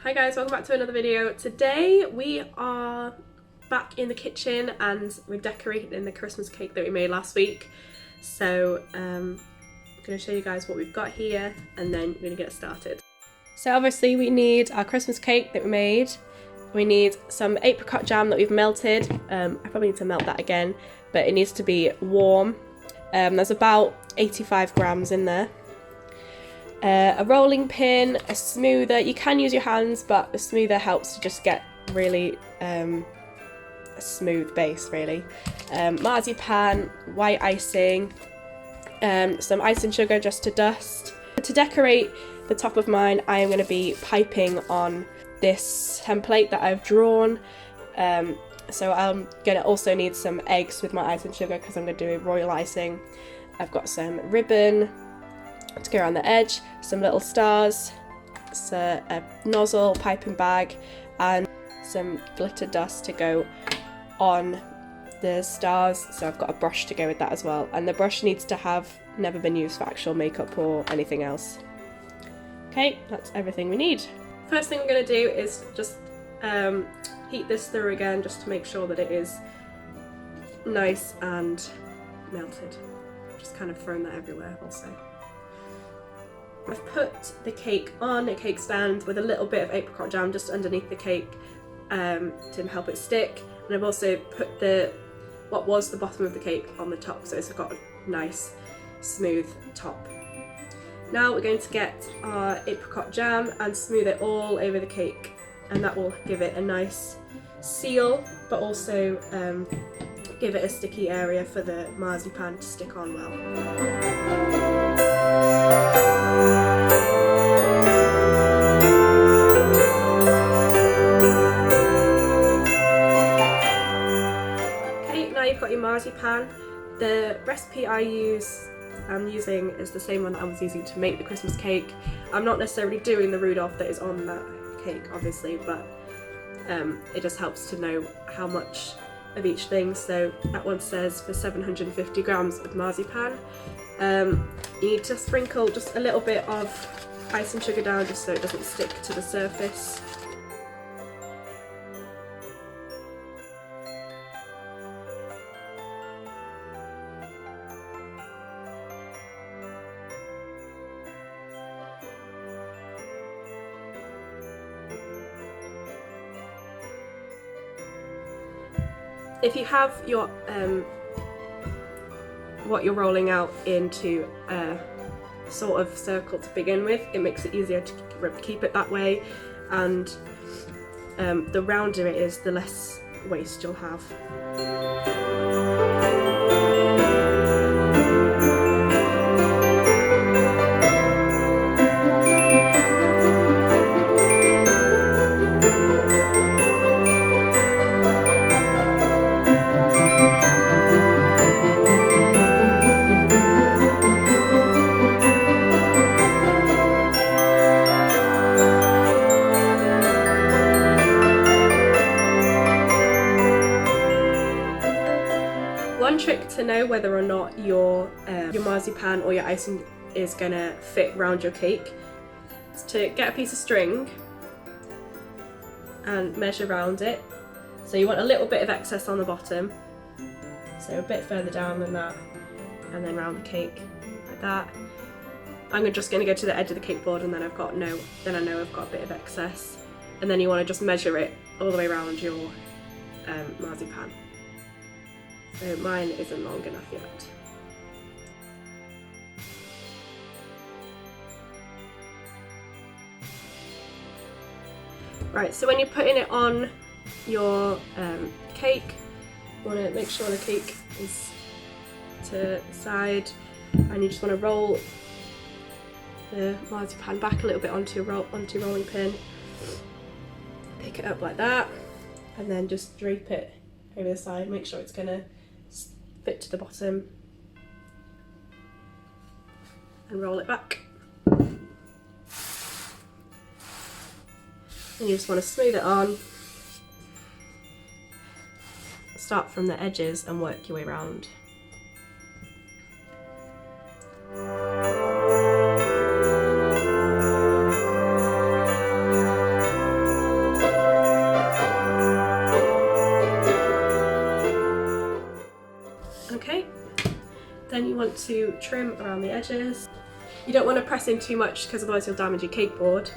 Hi guys, welcome back to another video. Today we are back in the kitchen and we're decorating the Christmas cake that we made last week. So I'm going to show you guys what we've got here and then we're going to get started. So obviously we need our Christmas cake that we made. We need some apricot jam that we've melted. I probably need to melt that again, but it needs to be warm. There's about 85 grams in there. A rolling pin, a smoother. You can use your hands, but the smoother helps to just get really a smooth base, really. Marzipan, white icing, some ice and sugar just to dust. To decorate the top of mine, I am going to be piping on this template that I've drawn. So I'm going to also need some eggs with my ice and sugar because I'm going to do a royal icing. I've got some ribbon to go around the edge, some little stars, a nozzle, piping bag, and some glitter dust to go on the stars. So I've got a brush to go with that as well, and the brush needs to have never been used for actual makeup or anything else. Okay, that's everything we need. First thing we're going to do is just heat this through again just to make sure that it is nice and melted. Just kind of thrown that everywhere also. I've put the cake on a cake stand with a little bit of apricot jam just underneath the cake to help it stick, and I've also put what was the bottom of the cake on the top, so it's got a nice smooth top. Now we're going to get our apricot jam and smooth it all over the cake, and that will give it a nice seal, but also give it a sticky area for the marzipan to stick on well. You've got your marzipan. The recipe I'm using is the same one that I was using to make the Christmas cake. I'm not necessarily doing the Rudolph that is on that cake, obviously, but it just helps to know how much of each thing. So that one says for 750 grams of marzipan. You need to sprinkle just a little bit of ice and sugar down just so it doesn't stick to the surface. If you have your what you're rolling out into a sort of circle to begin with, it makes it easier to keep it that way, and the rounder it is, the less waste you'll have. One trick to know whether or not your marzipan or your icing is gonna fit around your cake is to get a piece of string and measure around it. So you want a little bit of excess on the bottom, so a bit further down than that, and then round the cake like that. I'm just going to go to the edge of the cake board, and then I know I've got a bit of excess, and then you want to just measure it all the way around your marzipan. So mine isn't long enough yet. Right, so when you're putting it on your cake, you want to make sure the cake is to the side, and you just want to roll the marzipan back a little bit onto your rolling pin. Pick it up like that, and then just drape it over the side. Make sure it's going to fit to the bottom, and roll it back. And you just want to smooth it on. Start from the edges and work your way around. want to trim around the edges. You don't want to press in too much because otherwise you'll damage your cake board.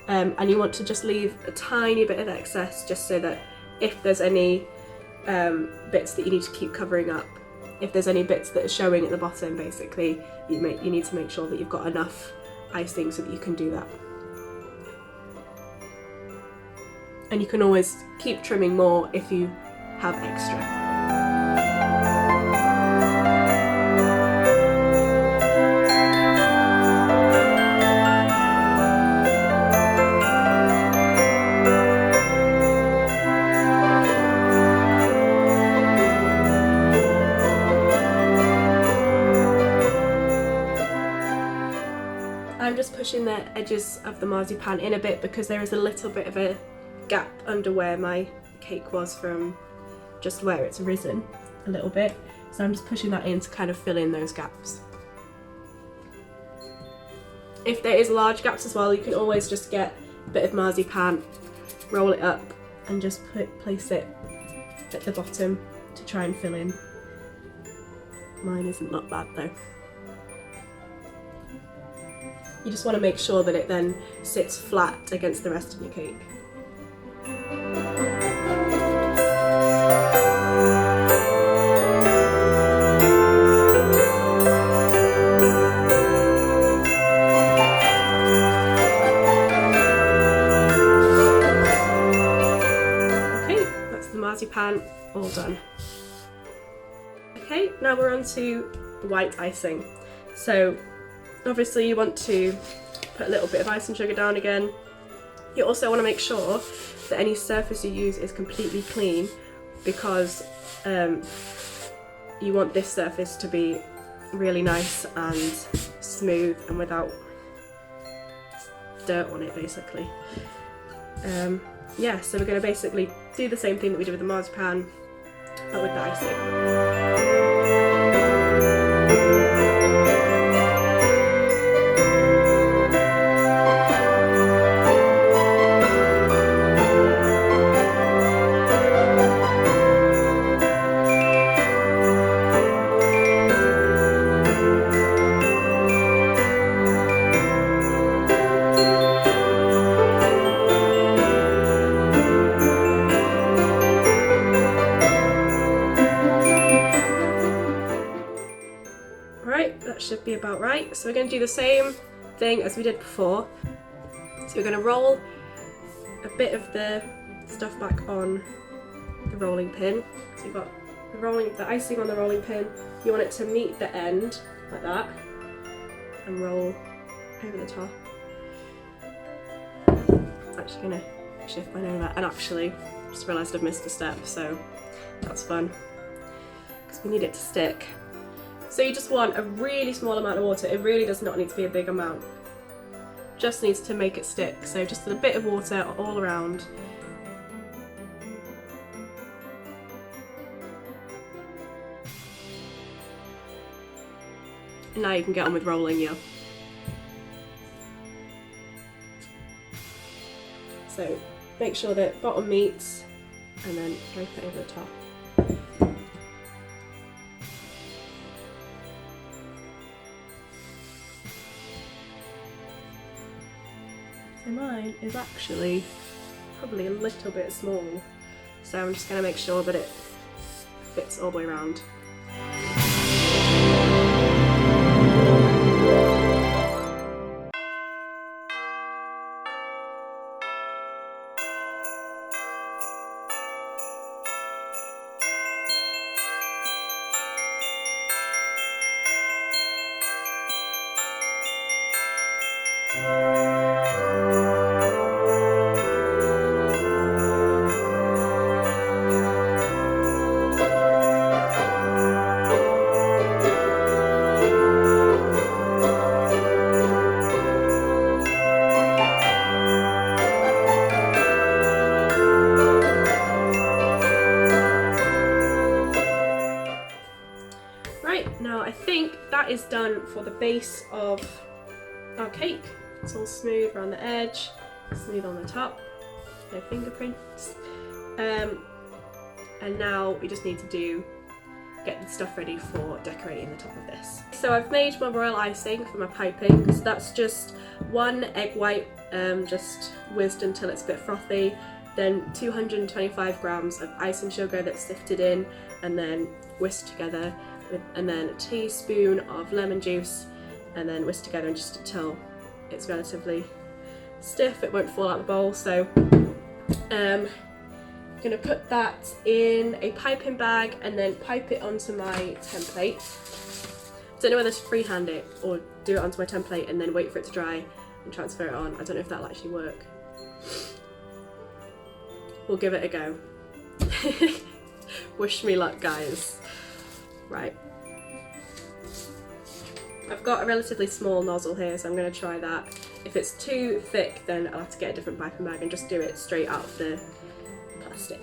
And you want to just leave a tiny bit of excess just so that if there's any bits that you need to keep covering up, if there's any bits that are showing at the bottom, basically, you need to make sure that you've got enough icing so that you can do that. And you can always keep trimming more if you have extra. I'm just pushing the edges of the marzipan in a bit because there is a little bit of a gap under where my cake was from just where it's risen a little bit. So I'm just pushing that in to kind of fill in those gaps. If there is large gaps as well, you can always just get a bit of marzipan, roll it up and just place it at the bottom to try and fill in. Mine isn't that bad though. You just want to make sure that it then sits flat against the rest of your cake. Okay, that's the marzipan all done. Okay, now we're on to the white icing. So obviously you want to put a little bit of icing sugar down again. You also want to make sure that any surface you use is completely clean because you want this surface to be really nice and smooth and without dirt on it basically. Yeah, so we're going to basically do the same thing that we did with the marzipan but with the icing. That should be about right. So we're going to do the same thing as we did before. So we're going to roll a bit of the stuff back on the rolling pin. So you've got the icing on the rolling pin. You want it to meet the end like that and roll over the top. I'm actually going to shift mine over and actually just realised I've missed a step, so that's fun because we need it to stick. So you just want a really small amount of water. It really does not need to be a big amount. Just needs to make it stick. So just a bit of water all around. And now you can get on with rolling your. So make sure that bottom meets and then drape it over the top. So mine is actually probably a little bit small, so I'm just going to make sure that it fits all the way around. Now I think that is done for the base of our cake. It's all smooth around the edge, smooth on the top, no fingerprints. And now we just need to do get the stuff ready for decorating the top of this. So I've made my royal icing for my piping. So that's just 1 egg white, just whizzed until it's a bit frothy, then 225 grams of icing sugar that's sifted in and then whisked together, and then a teaspoon of lemon juice, and then whisked together just until it's relatively stiff, it won't fall out of the bowl. So I'm gonna put that in a piping bag and then pipe it onto my template. Don't know whether to freehand it or do it onto my template and then wait for it to dry and transfer it on. I don't know if that'll actually work. We'll give it a go. Wish me luck, guys. Right. I've got a relatively small nozzle here, so I'm going to try that. If it's too thick, then I'll have to get a different piping bag and just do it straight out of the plastic.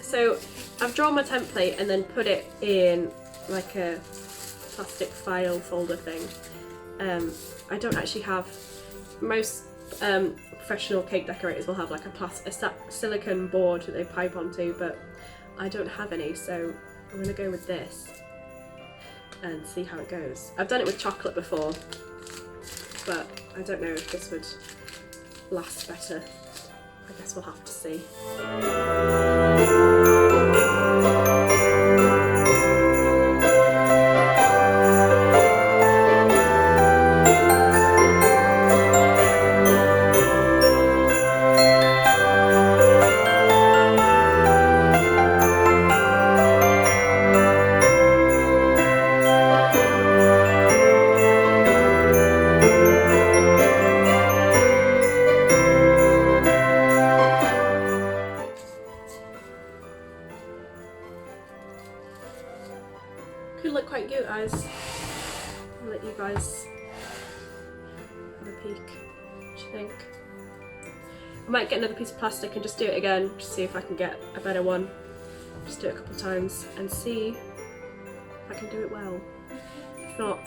So I've drawn my template and then put it in like a plastic file folder thing. I don't actually have, most professional cake decorators will have like a silicone board that they pipe onto, but I don't have any, so I'm going to go with this and see how it goes. I've done it with chocolate before, but I don't know if this would last better. I guess we'll have to see. Could look quite good, guys. I'll let you guys have a peek. What do you think? I might get another piece of plastic and just do it again, just see if I can get a better one. Just do it a couple of times and see if I can do it well. If not,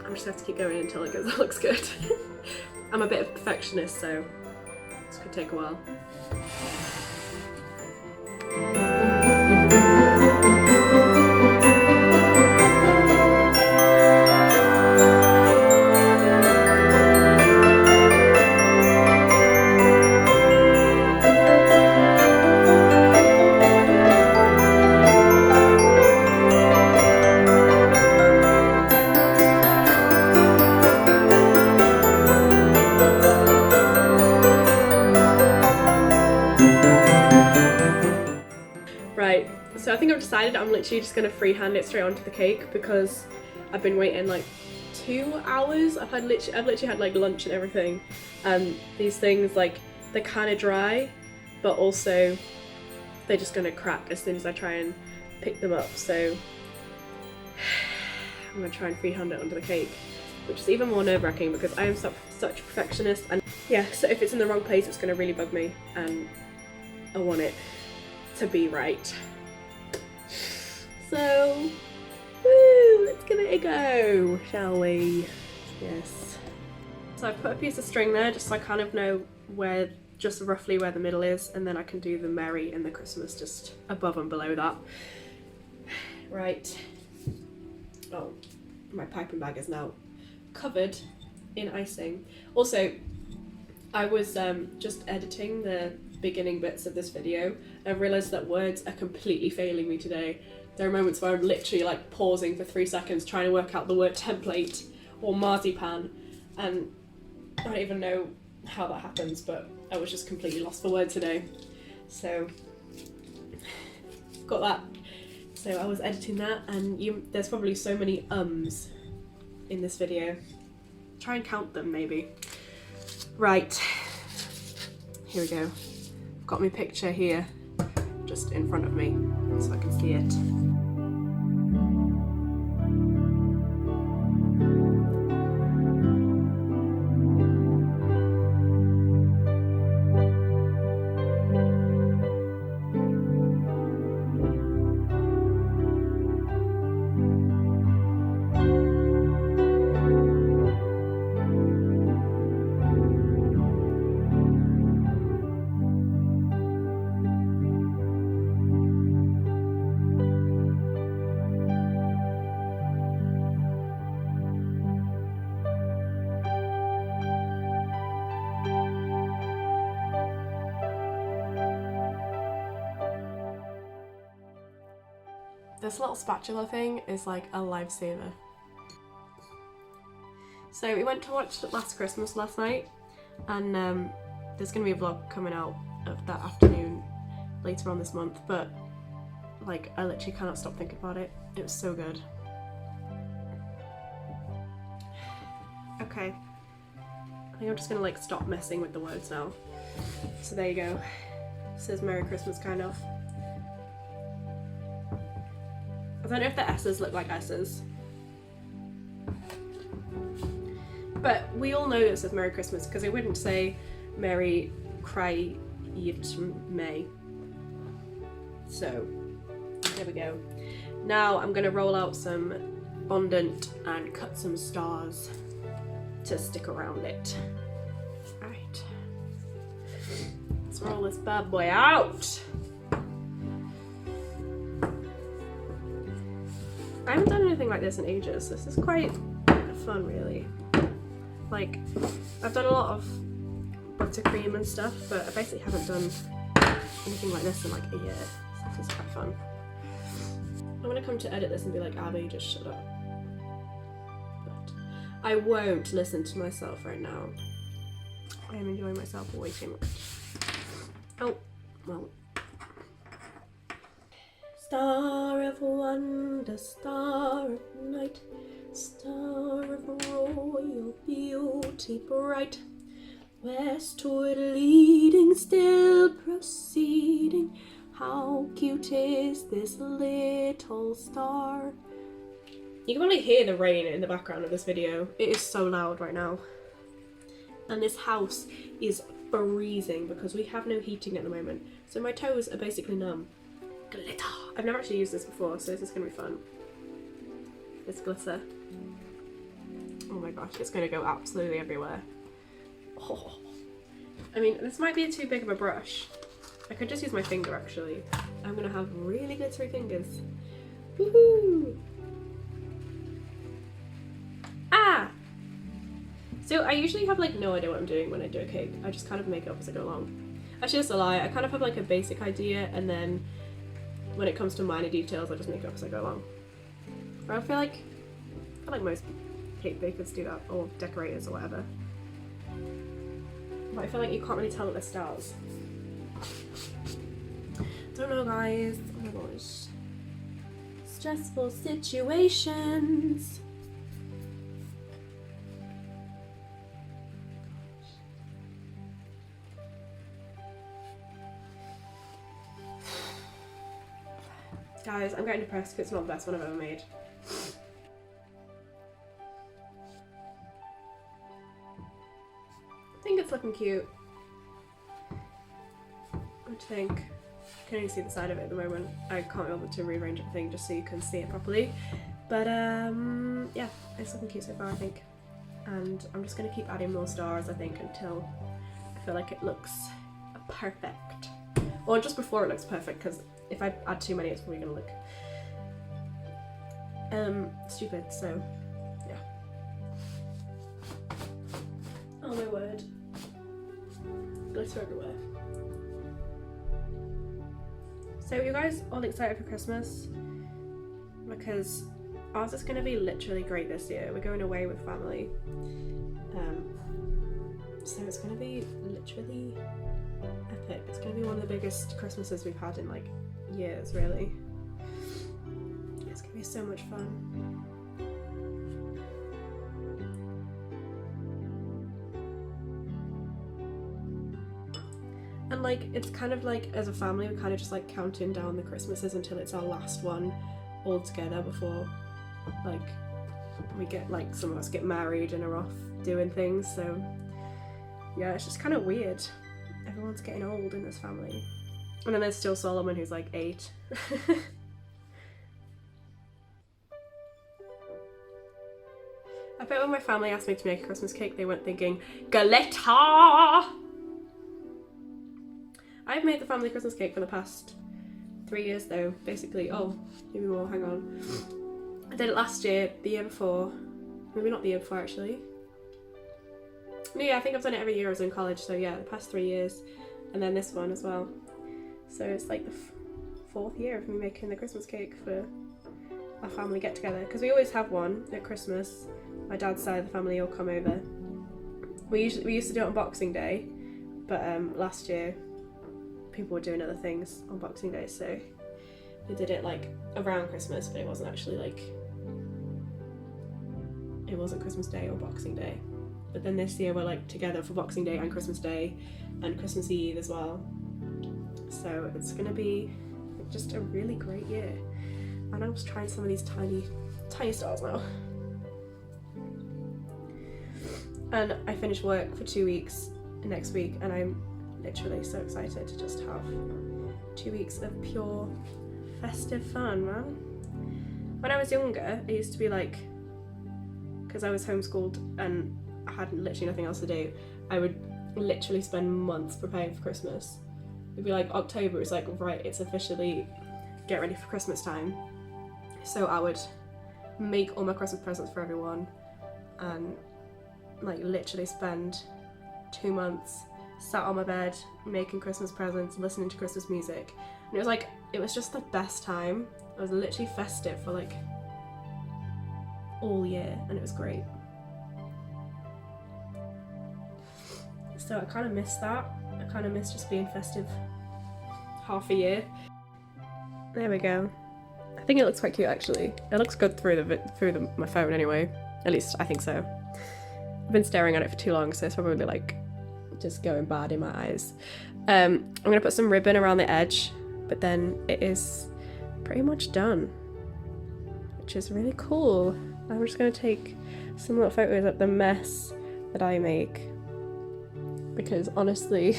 I'm just going to have to keep going until it looks good. I'm a bit of a perfectionist, so this could take a while. Right, so I think I've decided I'm literally just going to freehand it straight onto the cake because I've been waiting like 2 hours. I've literally had like lunch and everything, and these things, like, they're kind of dry, but also they're just going to crack as soon as I try and pick them up. So I'm going to try and freehand it onto the cake, which is even more nerve-wracking because I am such a perfectionist, and yeah, so if it's in the wrong place it's going to really bug me, and I want it to be right. So, woo, let's give it a go, shall we? Yes. So I've put a piece of string there just so I kind of know where, just roughly where the middle is, and then I can do the Merry and the Christmas just above and below that. Right. Oh, my piping bag is now covered in icing. Also, I was just editing the beginning bits of this video and I've realised that words are completely failing me today. There are moments where I'm literally like pausing for 3 seconds trying to work out the word template or marzipan, and I don't even know how that happens, but I was just completely lost for words today. So got that. So I was editing that, and there's probably so many ums in this video. Try and count them maybe. Right, here we go. Got my picture here just in front of me so I can see it. This little spatula thing is like a lifesaver. So we went to watch Last Christmas last night, and there's going to be a vlog coming out of that afternoon later on this month, but like I literally cannot stop thinking about it. It was so good. Okay, I think I'm just gonna like stop messing with the words now. So there you go. It says Merry Christmas kind of. I don't know if the S's look like S's. But we all know it says Merry Christmas because it wouldn't say Merry Cry May. So there we go. Now I'm gonna roll out some fondant and cut some stars to stick around it. Alright. Let's roll this bad boy out. I haven't done anything like this in ages. This is quite fun, really. Like, I've done a lot of buttercream and stuff, but I basically haven't done anything like this in like a year. So this is quite fun. I'm gonna come to edit this and be like, Abbie, just shut up. But I won't listen to myself right now. I am enjoying myself way too much. Oh, well. Star of wonder, star of night, star of royal beauty bright, westward leading, still proceeding, how cute is this little star. You can only hear the rain in the background of this video. It is so loud right now. And this house is freezing because we have no heating at the moment. So my toes are basically numb. Glitter. I've never actually used this before, so this is going to be fun. This glitter. Oh my gosh, it's going to go absolutely everywhere. Oh. I mean, this might be too big of a brush. I could just use my finger, actually. I'm going to have really glittery fingers. Woohoo! Ah! So I usually have like no idea what I'm doing when I do a cake. I just kind of make it up as I go along. Actually, that's a lie. I kind of have like a basic idea, and then when it comes to minor details, I just make it up as I go along. Or I feel like most cake bakers do that, or decorators or whatever. But I feel like you can't really tell that they're stars. Don't know, guys. Oh my gosh. Stressful situations. Guys, I'm getting depressed because it's not the best one I've ever made. I think it's looking cute. What do you think? I can only see the side of it at the moment. I can't be able to rearrange everything just so you can see it properly. But yeah, it's looking cute so far, I think. And I'm just going to keep adding more stars, I think, until I feel like it looks perfect. Or just before it looks perfect, because if I add too many, it's probably going to look stupid, so yeah. Oh my word. Glitter everywhere. So are you guys all excited for Christmas? Because ours is going to be literally great this year. We're going away with family. So it's going to be literally epic. It's going to be one of the biggest Christmases we've had in like years, really. It's going to be so much fun. And like, it's kind of like, as a family, we're kind of just like counting down the Christmases until it's our last one all together before like we get, like, some of us get married and are off doing things. So yeah, it's just kind of weird. Everyone's getting old in this family. And then there's still Solomon, who's like 8. I bet when my family asked me to make a Christmas cake, they weren't thinking, glitter! I've made the family Christmas cake for the past 3 years though, basically. Oh, maybe more, hang on. I did it last year, the year before. Maybe not the year before, actually. No, yeah, I think I've done it every year I was in college, so yeah, the past 3 years. And then this one as well. So it's like the 4th year of me making the Christmas cake for our family get together, because we always have one at Christmas. My dad's side of the family all come over. We used to do it on Boxing Day, but last year people were doing other things on Boxing Day, so we did it like around Christmas, but it wasn't actually like, it wasn't Christmas Day or Boxing Day. But then this year we're like together for Boxing Day and Christmas Day and Christmas Eve as well. So it's gonna be just a really great year. And I was trying some of these tiny stars now. And I finish work for 2 weeks next week, and I'm literally so excited to just have 2 weeks of pure festive fun, man. When I was younger, it used to be like, because I was homeschooled and I had literally nothing else to do, I would literally spend months preparing for Christmas. It'd be like October, it's like, right, it's officially get ready for Christmas time. So I would make all my Christmas presents for everyone and like literally spend 2 months sat on my bed making Christmas presents, listening to Christmas music. And it was like, it was just the best time. I was literally festive for like all year, and it was great. So I kind of miss that. I kind of miss just being festive half a year. There we go. I think it looks quite cute actually. It looks good through my phone anyway. At least I think so. I've been staring at it for too long, so it's probably like just going bad in my eyes. I'm gonna put some ribbon around the edge, but then it is pretty much done, which is really cool. I'm just gonna take some little photos of the mess that I make, because honestly,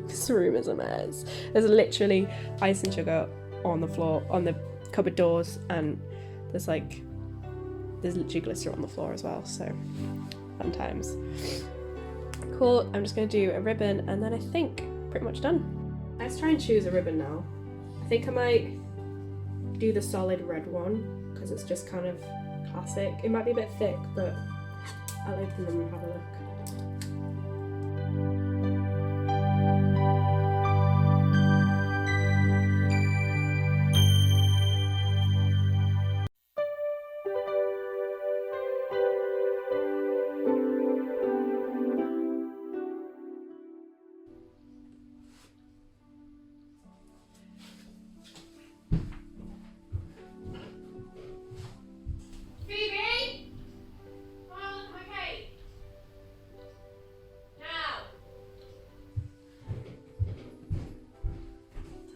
this room is a mess. There's literally ice and sugar on the floor, on the cupboard doors, and there's literally glitter on the floor as well, so fun times. Cool, I'm just going to do a ribbon and then I think pretty much done. Let's try and choose a ribbon now. I think I might do the solid red one because it's just kind of classic. It might be a bit thick, but I'll open them and have a look.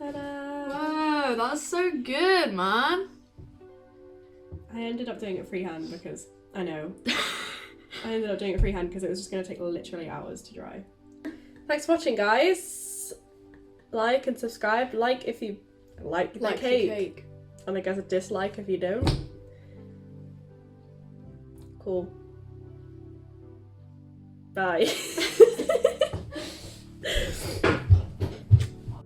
Whoa, that's so good, man. I ended up doing it freehand because, I know, I ended up doing it freehand because it was just going to take literally hours to dry. Thanks for watching, guys. Like and subscribe. Like if you like the cake. And I guess a dislike if you don't. Cool. Bye.